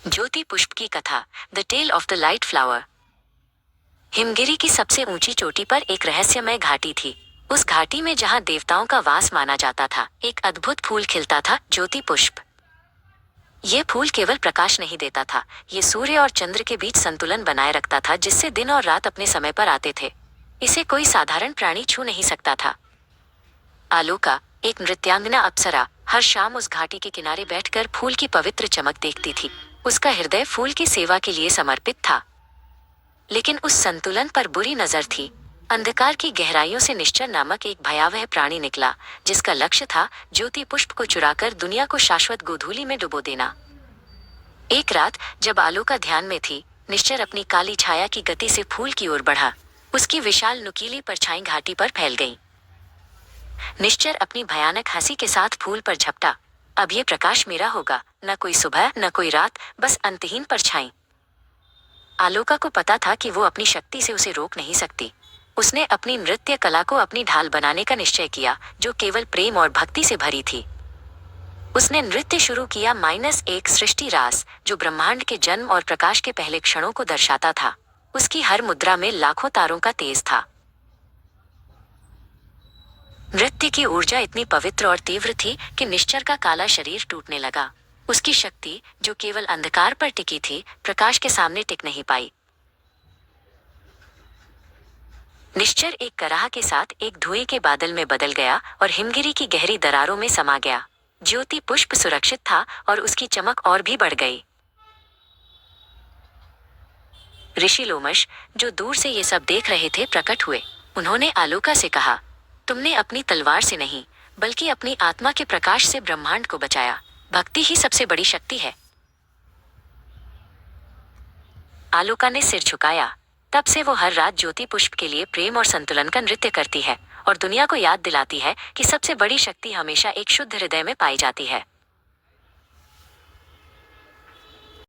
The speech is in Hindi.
ज्योति पुष्प की कथा, the tale of the light flower. हिमगिरी की सबसे ऊंची चोटी पर एक रहस्यमय घाटी थी। उस घाटी में जहाँ देवताओं का वास माना जाता था, एक अद्भुत फूल खिलता था, ज्योति पुष्प। ये फूल केवल प्रकाश नहीं देता था, ये सूर्य और चंद्र के बीच संतुलन बनाए रखता था, जिससे दिन और रात अपने समय पर आते थे। इसे कोई साधारण प्राणी छू नहीं सकता था। आलोका, एक नृत्यांगना अप्सरा, हर शाम उस घाटी के किनारे बैठकर फूल की पवित्र चमक देखती थी। उसका हृदय फूल की सेवा के लिए समर्पित था। लेकिन उस संतुलन पर बुरी नजर थी। अंधकार की गहराइयों से निश्चर नामक एक भयावह प्राणी निकला, जिसका लक्ष्य था ज्योति पुष्प को चुराकर दुनिया को शाश्वत गोधूली में डुबो देना। एक रात जब आलोका ध्यान में थी, निश्चर अपनी काली छाया की गति से फूल की ओर बढ़ा। उसकी विशाल नुकीली परछाई घाटी पर फैल गई। निश्चर अपनी भयानक हंसी के साथ फूल पर झपटा। अब ये प्रकाश मेरा होगा, न कोई सुबह न कोई रात, बस अंतहीन परछाई। आलोका को पता था कि वो अपनी शक्ति से उसे रोक नहीं सकती। उसने अपनी नृत्य कला को अपनी ढाल बनाने का निश्चय किया, जो केवल प्रेम और भक्ति से भरी थी। उसने नृत्य शुरू किया, -1 सृष्टि रास, जो ब्रह्मांड के जन्म और प्रकाश के पहले क्षणों को दर्शाता था। उसकी हर मुद्रा में लाखों तारों का तेज था। नृत्य की ऊर्जा इतनी पवित्र और तीव्र थी कि निश्चर का काला शरीर टूटने लगा। उसकी शक्ति, जो केवल अंधकार पर टिकी थी, प्रकाश के सामने टिक नहीं पाई। निश्चर एक कराह के साथ एक धुएं के बादल में बदल गया और हिमगिरी की गहरी दरारों में समा गया। ज्योति पुष्प सुरक्षित था और उसकी चमक और भी बढ़ गई। ऋषि लोमश, जो दूर से ये सब देख रहे थे, प्रकट हुए। उन्होंने आलोका से कहा, तुमने अपनी तलवार से नहीं, बल्कि अपनी आत्मा के प्रकाश से ब्रह्मांड को बचाया। भक्ति ही सबसे बड़ी शक्ति है। आलोका ने सिर झुकाया। तब से वो हर रात ज्योति पुष्प के लिए प्रेम और संतुलन का नृत्य करती है और दुनिया को याद दिलाती है कि सबसे बड़ी शक्ति हमेशा एक शुद्ध हृदय में पाई जाती है।